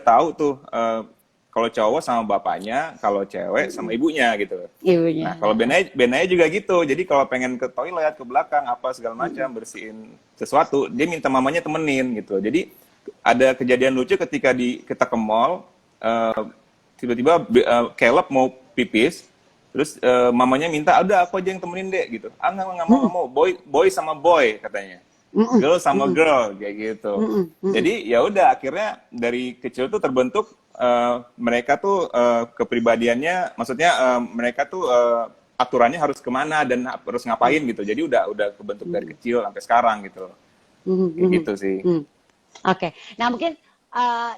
tahu tuh kalau cowok sama bapaknya, kalau cewek sama ibunya gitu. Ibunya. Nah, kalau Benaya juga gitu. Jadi kalau pengen ke toilet, ke belakang, apa segala macam, bersihin sesuatu, dia minta mamanya temenin gitu. Jadi ada kejadian lucu ketika kita ke mall, tiba-tiba Caleb mau pipis, terus mamanya minta, udah aku aja yang temenin deh gitu. Ah nggak mau, boy sama boy katanya, Mm-mm, girl sama mm-mm, girl kayak gitu. mm-mm, mm-mm. Jadi ya udah akhirnya dari kecil tuh terbentuk mereka tuh kepribadiannya, maksudnya mereka tuh aturannya harus kemana dan harus ngapain gitu. Jadi udah kebentuk dari kecil sampai sekarang gitu. Mhm, Kayak mhm, gitu sih. mhm. Oke, nah mungkin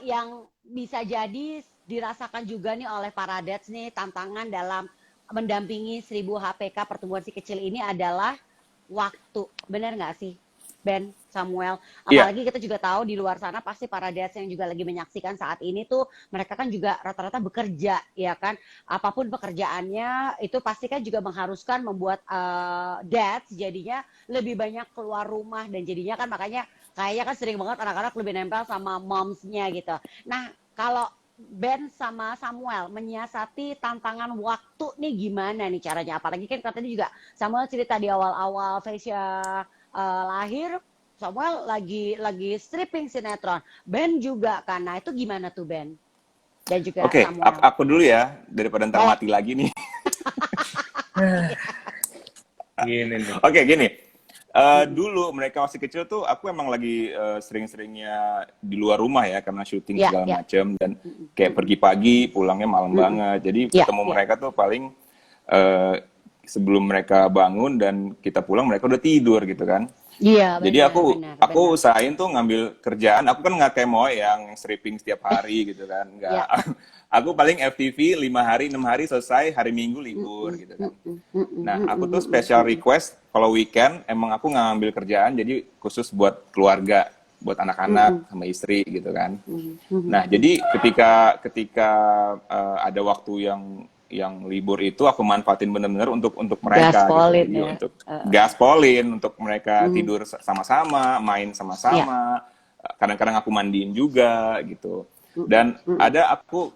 yang bisa jadi dirasakan juga nih oleh para dads nih tantangan dalam mendampingi 1000 HPK pertumbuhan si kecil ini adalah waktu, benar nggak sih Ben, Samuel? Iya, Apalagi kita juga tahu di luar sana pasti para dads yang juga lagi menyaksikan saat ini tuh mereka kan juga rata-rata bekerja, ya kan? Apapun pekerjaannya itu pasti kan juga mengharuskan membuat dads jadinya lebih banyak keluar rumah dan jadinya kan makanya kayaknya kan sering banget anak-anak lebih nempel sama momsnya gitu. Nah, kalau Ben sama Samuel menyiasati tantangan waktu nih gimana nih caranya? Apalagi kan katanya juga Samuel cerita di awal-awal Vesya lahir, Samuel lagi stripping sinetron. Ben juga kan. Nah, itu gimana tuh Ben? Dan juga oke, Samuel. aku dulu ya daripada ntar Boleh. mati lagi nih. Gini nih. Oke, gini. Dulu mereka masih kecil tuh aku emang lagi sering-seringnya di luar rumah ya karena syuting Ya, segala ya. macam dan kayak pergi pagi pulangnya malam banget. Jadi Ya, ketemu ya. mereka tuh paling eh, sebelum mereka bangun dan kita pulang mereka udah tidur gitu kan. Iya, Jadi benar, aku benar, benar. aku usahain tuh ngambil kerjaan. Aku kan nggak kayak Moe yang stripping setiap hari gitu kan. Nggak. Ya. Aku paling FTV 5 hari 6 hari selesai, hari Minggu libur gitu kan. Nah, aku tuh special request kalau weekend emang aku nggak ngambil kerjaan jadi khusus buat keluarga, buat anak-anak sama istri gitu kan. Nah, jadi ketika ketika ada waktu yang libur itu aku manfaatin bener-bener untuk mereka gitu. Gaspolin Jadi ya. untuk gaspolin, untuk mereka tidur sama-sama, main Ya. sama-sama. Kadang-kadang aku mandiin juga gitu. Dan ada aku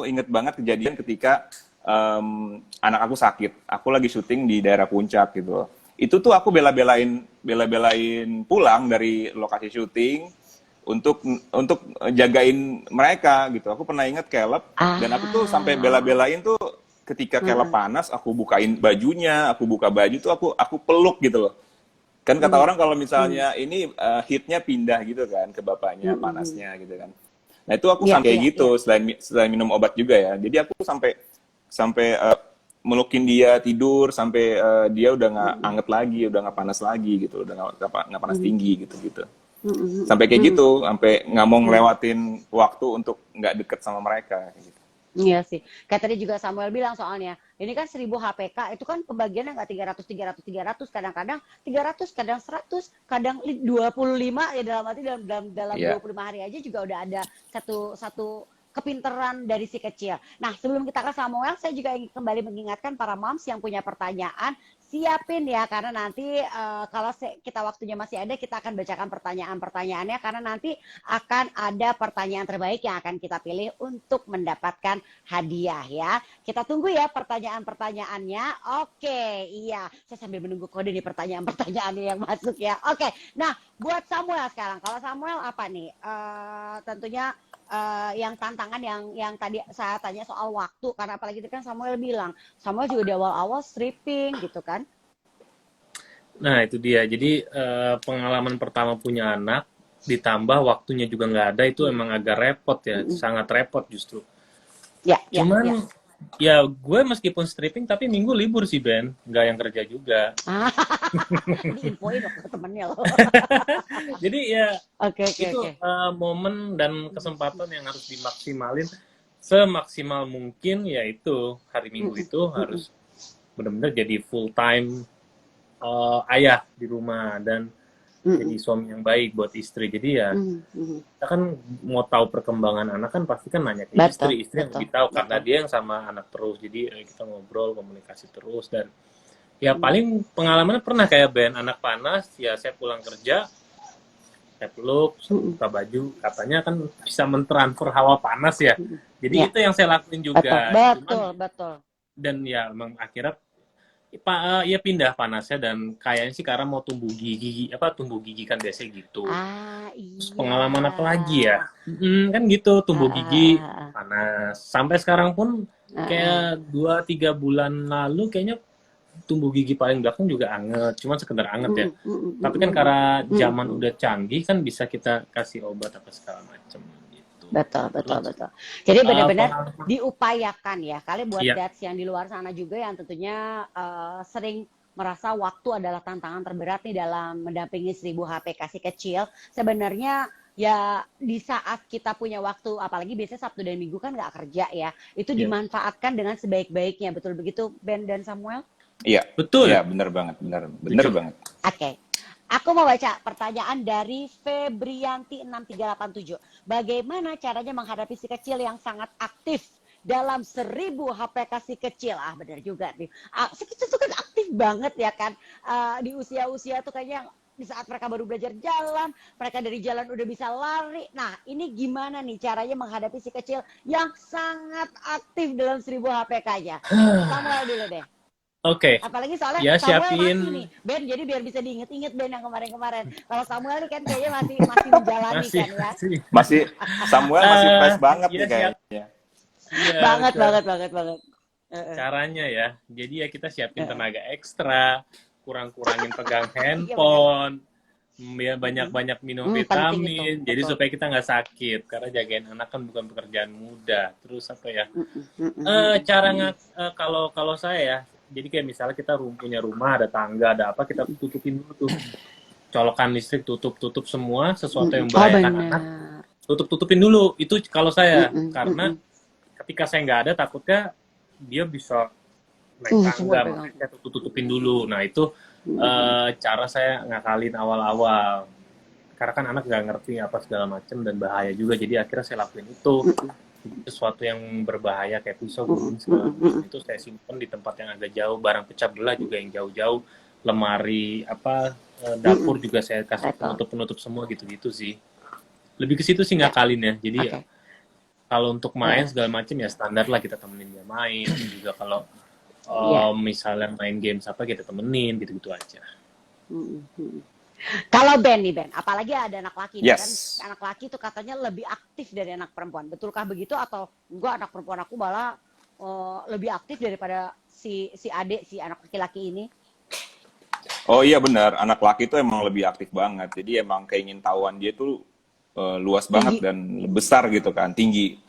inget banget kejadian ketika anak aku sakit. Aku lagi syuting di daerah puncak gitu. Itu tuh aku bela-belain pulang dari lokasi syuting untuk jagain mereka gitu. Aku pernah inget Caleb dan aku tuh sampai Ah. bela-belain tuh ketika Caleb panas, aku bukain bajunya, aku buka baju tuh aku peluk gitu loh. Kan kata orang kalau misalnya ini heatnya pindah gitu kan ke bapaknya panasnya gitu kan. Nah itu aku Ya, sampai ya, kayak ya. gitu selain minum obat juga ya. Jadi aku sampai sampai melukin dia tidur sampai dia udah nggak anget lagi, udah nggak panas lagi gitu, udah nggak panas tinggi gitu gitu. Sampai kayak gitu, sampai nggak mau ngelewatin waktu untuk nggak deket sama mereka. Kayak gitu. Iya sih. Kayak tadi juga Samuel bilang soalnya, ini kan 1000 HPK itu kan pembagiannya nggak 300, kadang-kadang 300, kadang 100, kadang 25 ya dalam arti dalam Iya. 25 hari aja juga udah ada satu satu kepinteran dari si kecil. Nah, sebelum kita ke Samuel, saya juga ingin kembali mengingatkan para moms yang punya pertanyaan, siapin ya karena nanti kalau kita waktunya masih ada kita akan bacakan pertanyaan-pertanyaannya karena nanti akan ada pertanyaan terbaik yang akan kita pilih untuk mendapatkan hadiah ya. Kita tunggu ya pertanyaan-pertanyaannya. Oke, iya. Saya sambil menunggu kode nih pertanyaan-pertanyaannya yang masuk ya. Oke, nah buat Samuel sekarang. Kalau Samuel apa nih? Tentunya yang tantangan yang tadi saya tanya soal waktu karena apalagi itu kan Samuel bilang Samuel juga di awal-awal stripping gitu kan. Nah, itu dia. Jadi pengalaman pertama punya anak ditambah waktunya juga nggak ada itu emang agak repot ya, sangat repot justru. Ya, ya, ya. Cuman ya gue meskipun stripping tapi minggu libur sih Ben, nggak yang kerja juga. Diinfoin dong ke temennya loh. Jadi ya Oke, oke, itu oke. momen dan kesempatan yang harus dimaksimalin semaksimal mungkin, yaitu hari Minggu itu harus benar-benar jadi full time ayah di rumah dan jadi suami yang baik buat istri. Jadi ya kita kan mau tahu perkembangan anak kan pasti kan nanya ke Betul, istri yang betul, lebih tahu karena betul. dia yang sama anak terus. Jadi kita ngobrol, komunikasi terus dan ya paling pengalamannya pernah kayak Ben, anak panas, ya saya pulang kerja saya peluk, saya buka baju, katanya kan bisa mentransfer hawa panas ya. Jadi Ya. itu yang saya lakuin juga. Betul, betul. Dan ya memang akhirnya ya pindah panasnya, dan kayaknya sih karena mau tumbuh gigi kan biasanya gitu. Terus Iya. pengalaman apa lagi ya? Kan gitu, tumbuh gigi panas. Sampai sekarang pun kayak 2-3 bulan lalu kayaknya tumbuh gigi paling belakang juga anget, cuman sekedar anget ya. Tapi kan karena zaman udah canggih kan bisa kita kasih obat apa segala macam gitu. Betul. Terus, Jadi benar-benar pengalaman- diupayakan ya. Kali buat Iya. dads yang di luar sana juga yang tentunya sering merasa waktu adalah tantangan terberat nih dalam mendampingi 1000 HPK si kecil. Sebenarnya ya di saat kita punya waktu, apalagi biasanya Sabtu dan Minggu kan nggak kerja ya, itu Iya. dimanfaatkan dengan sebaik-baiknya. Betul begitu Ben dan Samuel? Iya, Betul. iya benar banget, benar Setuju. banget. Oke. Aku mau baca pertanyaan dari Febrianti 6387. Bagaimana caranya menghadapi si kecil yang sangat aktif dalam 1000 HPK si kecil? Ah, benar juga nih. Si kecil tuh kan aktif banget ya kan. Di usia-usia tuh kayaknya di saat mereka baru belajar jalan, mereka dari jalan udah bisa lari. Nah, ini gimana nih caranya menghadapi si kecil yang sangat aktif dalam 1000 HPK-nya? Samuel dulu deh. Oke. Apalagi soalnya Ya, Samuel siapin. masih nih, Ben, jadi biar bisa diinget-inget Ben yang kemarin-kemarin. Kalau Samuel nih kan kayaknya masih menjalani Masih, kan ya. Masih Samuel masih fresh banget iya, nih kayaknya. Iya, Banget, betul. Caranya ya, jadi ya kita siapin tenaga ekstra, kurang-kurangin pegang handphone, ya banyak-banyak minum penting vitamin, itu, jadi betul. supaya kita nggak sakit, karena jagain anak kan bukan pekerjaan mudah. Terus apa ya? Kalau saya ya, jadi kayak misalnya kita punya rumah, ada tangga, ada apa, kita tutupin dulu tuh. Colokan listrik, tutup semua, sesuatu yang membahayakan anak, tutupin dulu. Itu kalau saya, karena ketika saya nggak ada, takutnya dia bisa naik tangga, makanya saya tutupin dulu. Nah itu cara saya ngakalin awal-awal. Karena kan anak nggak ngerti apa segala macam dan bahaya juga, jadi akhirnya saya lakuin itu. Sesuatu yang berbahaya kayak pisau, gunting segala macam itu saya simpen di tempat yang agak jauh. Barang pecah belah juga yang jauh-jauh. Lemari dapur juga saya kasih penutup semua gitu-gitu sih. Lebih ke situ sih ngakalin ya. Jadi ya kalau untuk main segala macam ya standar lah, kita temenin dia main. Juga kalau misalnya main games apa kita temenin gitu-gitu aja. Kalau Ben nih Ben, apalagi ada anak laki, Yes. kan anak laki itu katanya lebih aktif dari anak perempuan. Betulkah begitu atau enggak, anak perempuan aku malah lebih aktif daripada si adik, si anak laki-laki ini? Oh iya benar, anak laki itu emang lebih aktif banget. Jadi emang keingintahuan dia tuh luas banget dan besar gitu kan, tinggi.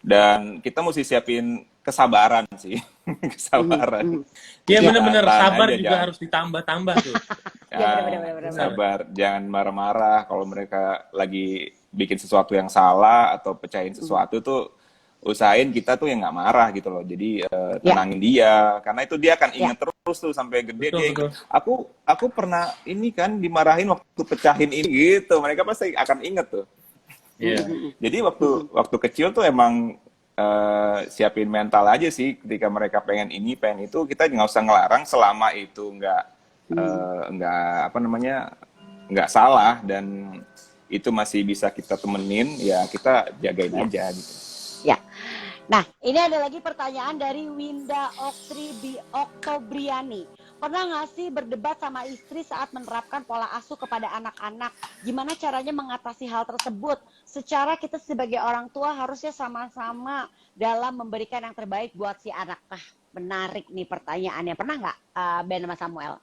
Dan kita mesti siapin kesabaran sih, kesabaran. Iya benar-benar Tahan sabar aja, juga jangan- harus ditambah-tambah tuh. Iya, benar-benar. Sabar, jangan marah-marah kalau mereka lagi bikin sesuatu yang salah atau pecahin sesuatu tuh, usahain kita tuh yang nggak marah gitu loh. Jadi tenangin dia, karena itu dia akan inget terus tuh sampai gede. Betul, Dia betul. inget, aku pernah ini kan dimarahin waktu pecahin ini gitu. Mereka pasti akan inget tuh. Iya. Jadi waktu kecil tuh emang siapin mental aja sih, ketika mereka pengen ini pengen itu, kita nggak usah ngelarang selama itu nggak salah dan itu masih bisa kita temenin, ya kita jagain aja gitu. Ya. Nah, ini ada lagi pertanyaan dari Winda Oktobriani. Pernah nggak sih berdebat sama istri saat menerapkan pola asuh kepada anak-anak? Gimana caranya mengatasi hal tersebut? Secara kita sebagai orang tua harusnya sama-sama dalam memberikan yang terbaik buat si anak. Menarik nih pertanyaannya. Pernah nggak Ben sama Samuel?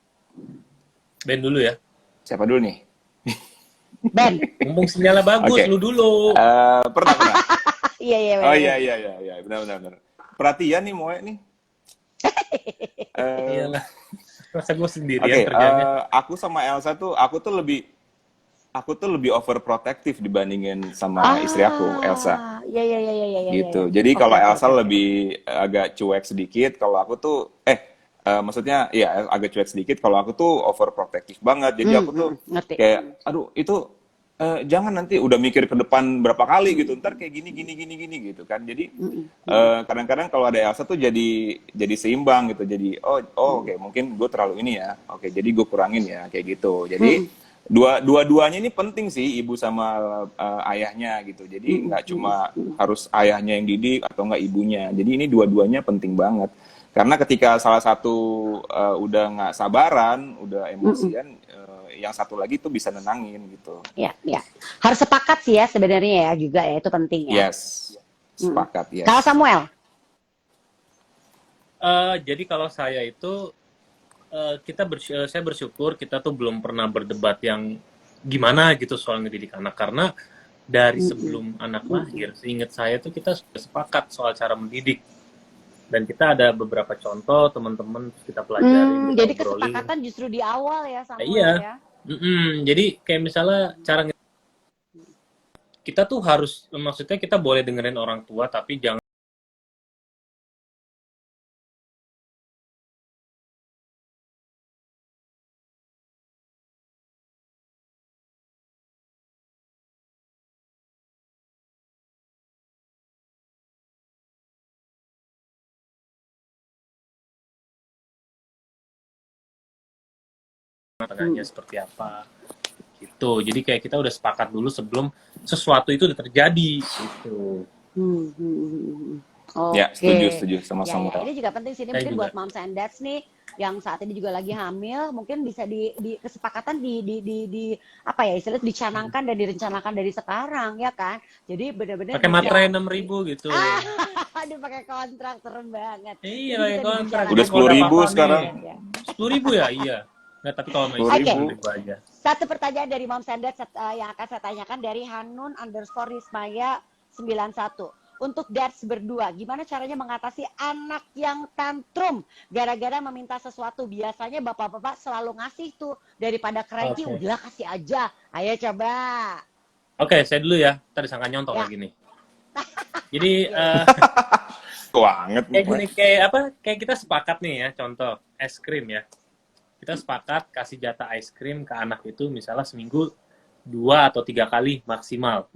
Ben dulu ya. Siapa dulu nih? Ben. Mumpung sinyalnya bagus, Oke. lu dulu. Pernah. Iya. Oh iya, benar. Perhatian nih Moe nih. Iyalah. Masa gue sendirian Oke, kerjanya. aku sama Elsa tuh, aku tuh lebih overprotective dibandingin sama istri aku, Elsa. Iya. Gitu. Jadi kalau Oke. Elsa lebih agak cuek sedikit, kalau aku tuh maksudnya ya agak cuek sedikit, kalau aku tuh overprotective banget. Jadi aku tuh ngerti. kayak aduh itu jangan nanti udah mikir ke depan berapa kali gitu, ntar kayak gini gitu kan. Jadi kadang-kadang kalau ada Elsa tuh jadi seimbang gitu. Jadi oke, mungkin gue terlalu ini ya. Oke, jadi gue kurangin ya kayak gitu. Jadi dua-duanya ini penting sih, ibu sama ayahnya gitu. Jadi nggak cuma harus ayahnya yang didik atau nggak ibunya. Jadi ini dua-duanya penting banget. Karena ketika salah satu udah nggak sabaran, udah emosian, yang satu lagi tuh bisa nenangin gitu. Ya, ya. Harus sepakat sih ya sebenarnya ya juga ya, itu penting ya. Yes, sepakat ya. Kalau Samuel? Jadi kalau saya itu saya bersyukur kita tuh belum pernah berdebat yang gimana gitu soal ngedidik anak, karena dari sebelum anak lahir, seingat saya tuh kita sudah sepakat soal cara mendidik, dan kita ada beberapa contoh teman-teman kita pelajarin, kita Jadi obrolin. kesepakatan justru di awal ya Samuel Iya. ya. Jadi kayak misalnya kita tuh harus, maksudnya kita boleh dengerin orang tua tapi jangan tengahnya seperti apa gitu. Jadi kayak kita udah sepakat dulu sebelum sesuatu itu udah terjadi gitu. Oke. Ya, setuju sama Ya, Samuel. ini juga penting sih, ini Saya mungkin juga. buat moms and dads nih yang saat ini juga lagi hamil, mungkin bisa di kesepakatan di apa ya istilahnya dicanangkan dan direncanakan dari sekarang ya kan. Jadi benar-benar Pakai bisa materai 6.000 gitu. aduh pakai kontrak serem banget. Iya, Jadi pakai bisa kontrak. Udah dibicarakan 10.000 dengan sekarang. moms and dads, ya. 10.000 ya, iya. Nggak, tapi kalau mau 10.000. 10.000 aja. Satu pertanyaan dari Moms and Dads yang akan saya tanyakan dari Hanun_Rismaya 91. Untuk dads berdua, gimana caranya mengatasi anak yang tantrum gara-gara meminta sesuatu? Biasanya bapak-bapak selalu ngasih tuh, daripada cranky, Oke. udah kasih aja. Ayo coba. Oke, saya dulu ya. Tadi sangka nyontok Ya. lagi nih. Jadi Banget. kayak gini, kayak kita sepakat nih ya, contoh es krim ya. Kita sepakat kasih jatah es krim ke anak itu misalnya seminggu 2 atau 3 kali maksimal.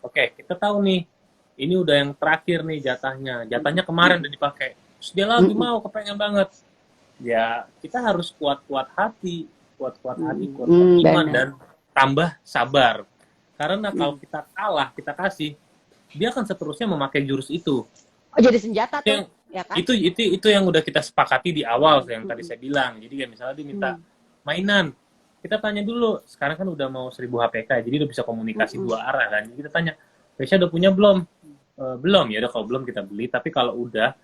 Oke, kita tahu nih, ini udah yang terakhir nih jatahnya. Jatahnya kemarin udah dipakai. Terus dia lagi mau, kepengen banget. Ya, kita harus kuat-kuat hati, kuat-kuat iman, benar. dan tambah sabar. Karena kalau kita kalah, kita kasih, dia akan seterusnya memakai jurus itu. Oh, jadi senjata tuh, Yang ya kan? itu yang udah kita sepakati di awal, yang tadi saya bilang. Jadi kayak misalnya dia minta mainan, kita tanya dulu. Sekarang kan udah mau 1000 HPK, jadi udah bisa komunikasi dua arah kan. Jadi kita tanya, Resya udah punya belum? Belum, ya udah kalau belum kita beli. Tapi kalau udah,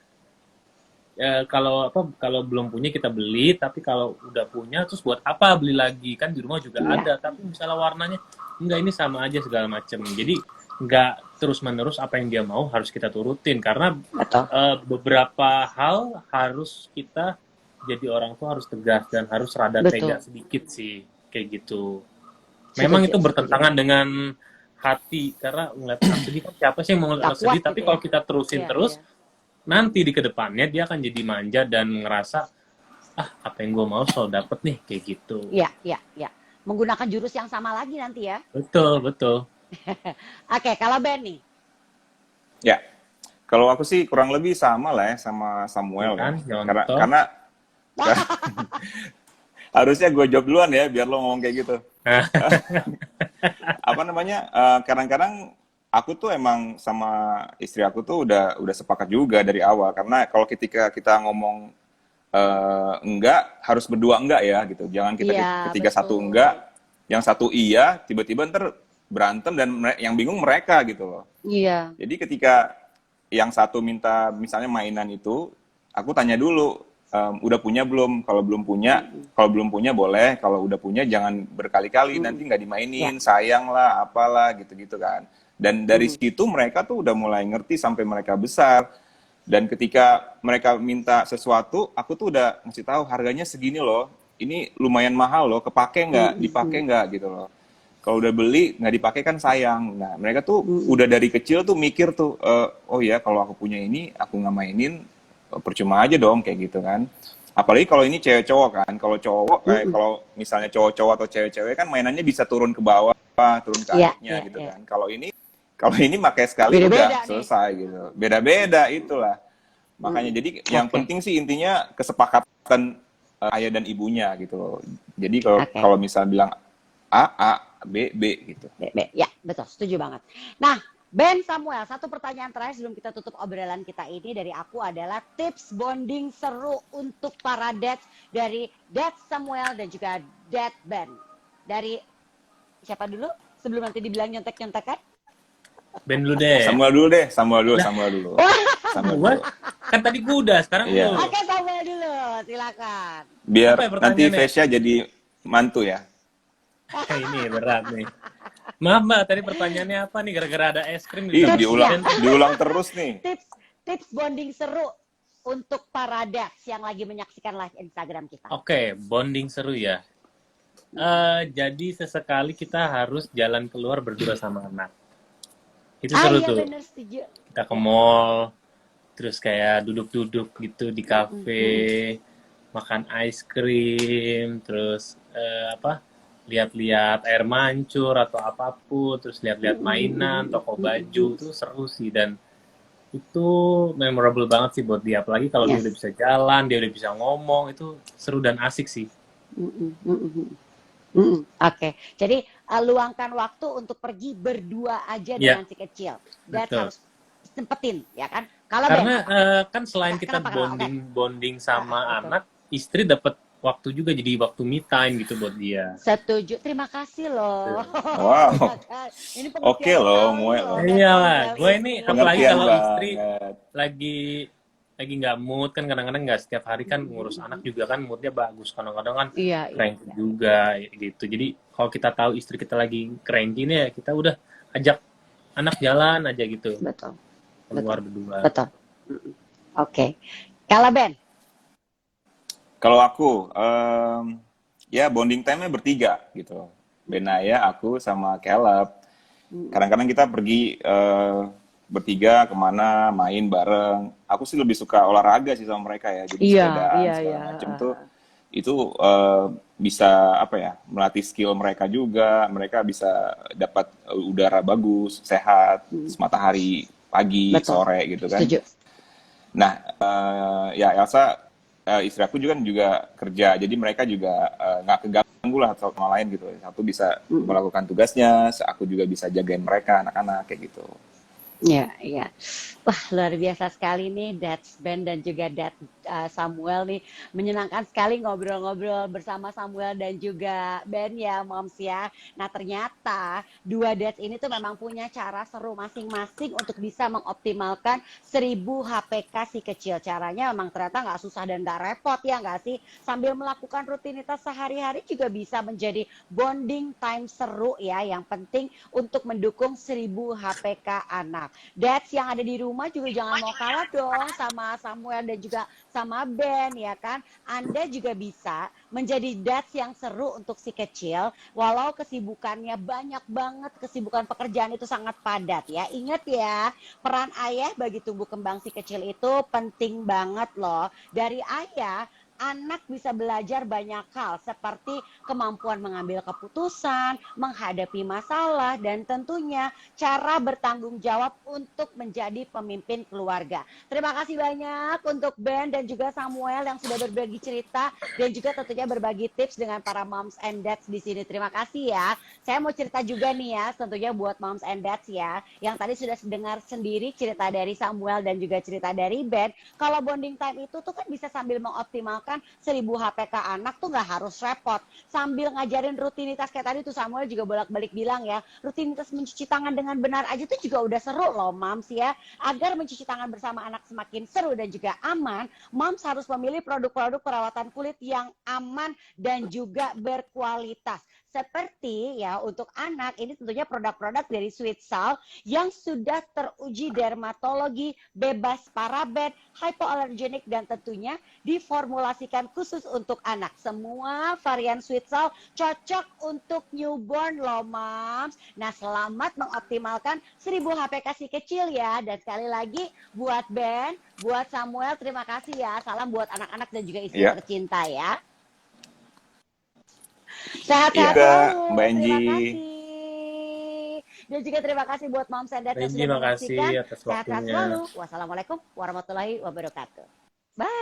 kalau belum punya kita beli. Tapi kalau udah punya, terus buat apa beli lagi? Kan di rumah juga ada. Tapi misalnya warnanya enggak, ini sama aja segala macam. Jadi nggak terus-menerus apa yang dia mau harus kita turutin, karena beberapa hal harus kita jadi orang tua harus tegas dan harus rada tega sedikit sih, kayak gitu. Memang itu bertentangan dengan hati, karena ngeliat anak sedih kan siapa sih yang mau ngeliat anak sedih, tapi kalau kita terusin terus, nanti di kedepannya dia akan jadi manja dan ngerasa apa yang gue mau selalu dapet nih, kayak gitu. Iya. Menggunakan jurus yang sama lagi nanti ya. Betul. Oke, kalau Ben nih. Ya, kalau aku sih kurang lebih sama lah ya sama Samuel kan. Karena harusnya gue jawab duluan ya biar lo ngomong kayak gitu. Kadang-kadang aku tuh emang sama istri aku tuh udah sepakat juga dari awal, karena kalau ketika kita ngomong enggak, harus berdua enggak ya gitu. Jangan kita ketika satu enggak, yang satu iya, tiba-tiba ntar berantem dan yang bingung mereka gitu loh. Iya. Jadi ketika yang satu minta misalnya mainan itu, aku tanya dulu, udah punya belum? Kalau belum punya boleh. Kalau udah punya jangan berkali-kali, nanti nggak dimainin, sayang lah, apalah gitu-gitu kan. Dan dari situ mereka tuh udah mulai ngerti sampai mereka besar. Dan ketika mereka minta sesuatu, aku tuh udah ngasih tahu harganya segini loh. Ini lumayan mahal loh, kepake nggak, dipakai nggak gitu loh. Kalau udah beli nggak dipakai kan sayang. Nah mereka tuh udah dari kecil tuh mikir tuh, oh ya kalau aku punya ini aku nggak mainin, percuma aja dong kayak gitu kan. Apalagi kalau ini cewek cowok kan. Kalau cowok kayak kalau misalnya cowok-cowok atau cewek-cewek kan mainannya bisa turun ke bawah, turun ke adiknya gitu kan. Kalau ini pakai sekali udah selesai gitu. Beda-beda itulah. Makanya jadi yang penting sih intinya kesepakatan ayah dan ibunya gitu loh. Jadi kalau misalnya bilang A A B B gitu. Ya, betul, setuju banget. Nah, Ben Samuel, satu pertanyaan terakhir sebelum kita tutup obrolan kita ini dari aku adalah tips bonding seru untuk para dads dari Dad Samuel dan juga Dad Ben. Dari siapa dulu? Sebelum nanti dibilang nyontek-nyontekan. Ben dulu deh. Samuel dulu deh, Samuel dulu. Samuel Gua dulu. kan tadi gua udah, sekarang Iya. lu. Oke, Samuel dulu, silakan. Biar Apa ya nanti pertanyaannya? Vesya jadi mantu ya. Ini berat nih. Maaf Mbak, tadi pertanyaannya apa nih? Gara-gara ada es krim Ih, ditambah diulang Ben. diulang terus nih. Tips bonding seru untuk para dads yang lagi menyaksikan live Instagram kita. Oke, bonding seru ya. Jadi sesekali kita harus jalan keluar berdua sama anak. Itu seru iya, tuh. bener, setuju. Kita ke mall, terus kayak duduk-duduk gitu di kafe, makan ice cream, terus lihat-lihat air mancur atau apapun, terus lihat-lihat mainan, toko baju, itu seru sih. Dan itu memorable banget sih buat dia, apalagi kalau dia udah bisa jalan, dia udah bisa ngomong, itu seru dan asik sih. Oke, jadi luangkan waktu untuk pergi berdua aja dengan si kecil. Dan Betul. harus sempetin, ya kan? Kalau Karena Ben, kan selain kita kenapa? bonding sama Betul. anak, istri dapat waktu juga, jadi waktu me time gitu buat dia. Setuju, terima kasih loh. Wow. Ini Oke loh, Muel. Iyalah, gue ini apalagi Pengertian kalau istri banget. lagi nggak mood kan, kadang-kadang nggak setiap hari kan ngurus anak juga kan moodnya bagus, kadang-kadang kan Iya. cranky juga gitu. Jadi kalau kita tahu istri kita lagi cranky nih, ya kita udah ajak anak jalan aja gitu, Betul. keluar berdua. Betul. Oke. Kalau Ben, Kalau aku, ya bonding time-nya bertiga gitu. Benaya, aku sama Caleb. Kadang-kadang kita pergi bertiga kemana, main bareng. Aku sih lebih suka olahraga sih sama mereka ya. Jadi sepedaan segala macam tuh. Itu bisa melatih skill mereka juga. Mereka bisa dapat udara bagus, sehat, matahari pagi, sore gitu kan. setuju. Nah, ya Elsa, istri aku juga kerja, jadi mereka juga nggak keganggu lah satu sama lain gitu. Satu bisa melakukan tugasnya, aku juga bisa jagain mereka, anak-anak kayak gitu. Iya, iya. Wah, luar biasa sekali nih Dad Ben dan juga Dad Samuel nih. Menyenangkan sekali ngobrol-ngobrol bersama Samuel dan juga Ben ya, Moms ya. Nah, ternyata dua dads ini tuh memang punya cara seru masing-masing untuk bisa mengoptimalkan 1000 HPK si kecil. Caranya memang ternyata nggak susah dan nggak repot ya nggak sih? Sambil melakukan rutinitas sehari-hari juga bisa menjadi bonding time seru ya. Yang penting untuk mendukung 1000 HPK anak. Dads yang ada di rumah juga jangan mau kalah dong sama Samuel dan juga sama Ben ya kan. Anda juga bisa menjadi dads yang seru untuk si kecil walau kesibukannya banyak banget, kesibukan pekerjaan itu sangat padat ya. Ingat ya, peran ayah bagi tumbuh kembang si kecil itu penting banget loh. Dari ayah anak bisa belajar banyak hal seperti kemampuan mengambil keputusan, menghadapi masalah, dan tentunya cara bertanggung jawab untuk menjadi pemimpin keluarga. Terima kasih banyak untuk Ben dan juga Samuel yang sudah berbagi cerita dan juga tentunya berbagi tips dengan para moms and dads di sini. Terima kasih ya. Saya mau cerita juga nih ya, tentunya buat moms and dads ya, yang tadi sudah dengar sendiri cerita dari Samuel dan juga cerita dari Ben. Kalau bonding time itu tuh kan bisa sambil mengoptimalkan 1000 HPK anak tuh nggak harus repot. Sambil ngajarin rutinitas kayak tadi tuh Samuel juga bolak-balik bilang ya, rutinitas mencuci tangan dengan benar aja tuh juga udah seru loh moms ya. Agar mencuci tangan bersama anak semakin seru dan juga aman, moms harus memilih produk-produk perawatan kulit yang aman dan juga berkualitas. Seperti ya untuk anak ini tentunya produk-produk dari Sweet Salt yang sudah teruji dermatologi, bebas paraben, hypoallergenic dan tentunya diformulasikan khusus untuk anak. Semua varian Sweet Salt cocok untuk newborn loh moms. Nah, selamat mengoptimalkan 1000 HPK si kecil ya. Dan sekali lagi buat Ben, buat Samuel terima kasih ya. Salam buat anak-anak dan juga istri tercinta ya. Sehat-sehat selalu. Mbak Angie. Terima kasih. Dan juga terima kasih buat Moms and Dad yang sudah menyaksikan. Terima kasih atas waktunya. Sehat-sehat selalu. Wassalamualaikum warahmatullahi wabarakatuh. Bye.